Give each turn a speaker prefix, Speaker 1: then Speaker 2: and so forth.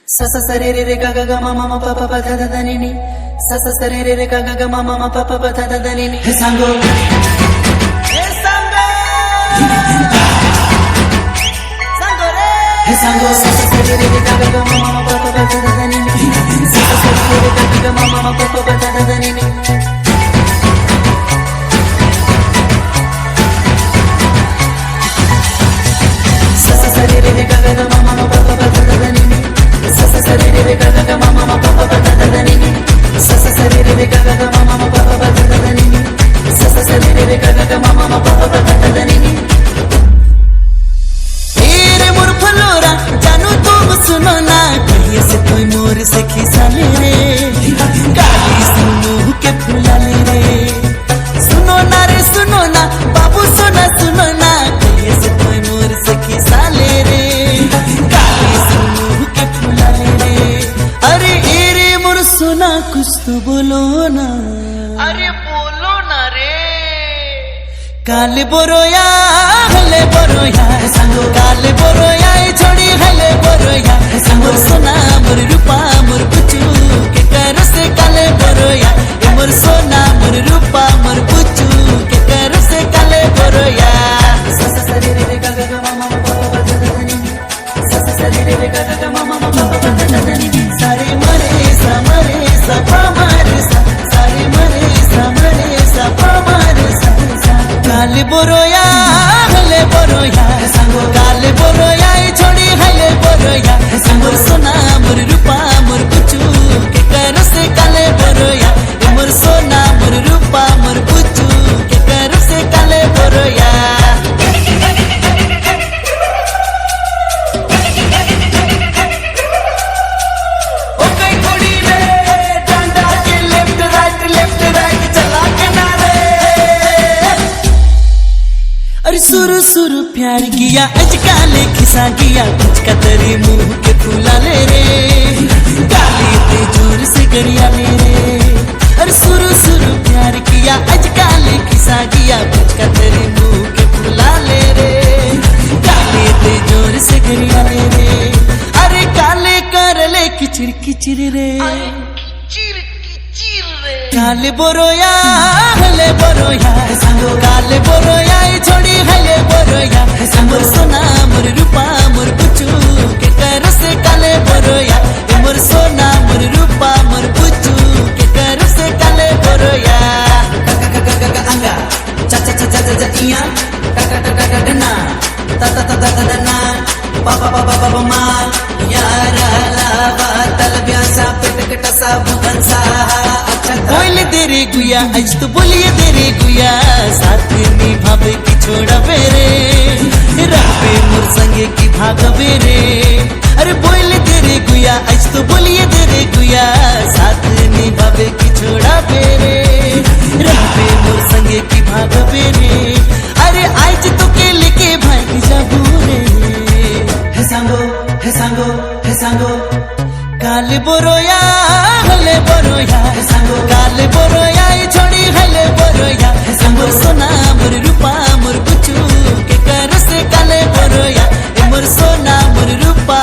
Speaker 1: sa sa sa re re re ga ga ga ma ma ma pa pa pa da da da ni ni sa sa sa re re re ga ga ga ma ma ma pa pa pa da da da ni ni he sango sango re he sango sa sa sa re re re ga ga ga ma ma ma pa pa pa da da da ni ni sa sa sa re re ga ga ga ma ma ma pa pa pa da da da ni ni sa sa sa re re re ga ga ga ma ma ma pa pa pa da da da ni ni sa sa sa re re re ga ga ga ma ma ma pa pa pa da da da ni ni sa sa sa re re re ga ga ga ma ma ma pa pa pa da da da ni ni sa sa sa re re re ga ga ga ma ma ma pa pa pa da da da ni ni तेरे मोर flora जानू तुम सुनो ना कहिए से कोई मोर से खिसा ले रे काली सुनो के फूला ले रे सुनो ना बाबू सुनो ना कहिए से कोई मोर से खिसा ले रे काली सुनो के फूला ले रे अरे एरे मोर सुना कुछ तो बोलो ना
Speaker 2: अरे बोलो ना रे
Speaker 1: काले बोरोया हले बोरोया संगो काले बोरोया छोड़ी हले बोरोया मोर सोना मोर रूपा मोर पुचू के कर से काले बोरोया ए मोर सोना मोर रूपा मोर पुचू के कर से काले बोरोया सा सा सा रे रे गा गा गा मा मा पा पा दा दा नी सा सा सा रे रे गा गा गा मा मा पा पा दा दा नी सारे मरे सा पा मारे सा सारे मरे सा पा मारे सा काले बोरोया हले बोरोया संगो काले बोरोया छोड़ी हले बोरोया मोर सोना मोर रूपा मोर पुचू के कर से काले बोरोया मोर सोना मोर रूपा मोर पुचू के कर से काले बोरोया ओ कई थोड़ी रे डंडा के लेफ्ट राइट चला के ना रे अरे सुरु सुरु प्यार किया अजकाले खिसा किया कुछ का तेरे मुंह के फूला ले रे काली ते जोर से गरिया ले रे अरे सुरु सुरु प्यार किया अजकाले खिसा किया कुछ का तेरे मुंह के फूला ले रे काली ते जोर से गरिया ले रे अरे काले कर ले किचिर रे
Speaker 2: चिर रे
Speaker 1: काले बोरोया हले बोरोया संगो काले बोरोया छोड़ी हले बोरोया मोर सोना मोर रूपा मोर पुचू के कर से काले बोरोया मोर सोना मोर रूपा मोर पुचू के कर से काले बोरोया अंगा चा चा चा चा चा इया ना ता ता ता ता ना पा पा पा पा पा मा यारा लावा तलबिया सा पिटकटा सा बुगन सा बोले तेरे गुया आज तो बोलिए तेरे गुया साथ निभावे की छोड़ा बेरे रबे मोर संगे की भाग बेरे अरे बोले तेरे गुया आज तो बोलिए तेरे गुया साथ निभावे की छोड़ा बेरे रबे मोर संगे की भाग बेरे अरे आज तो के लेके भाग जाबू रे हे सांगो काले बोरोया हले बोरोया संगो काले बोरोया छोड़ी हले बोरोया मोर सोना मोर रूपा मोर पुचू के कर से काले बोरोया मोर सोना मोर रूपा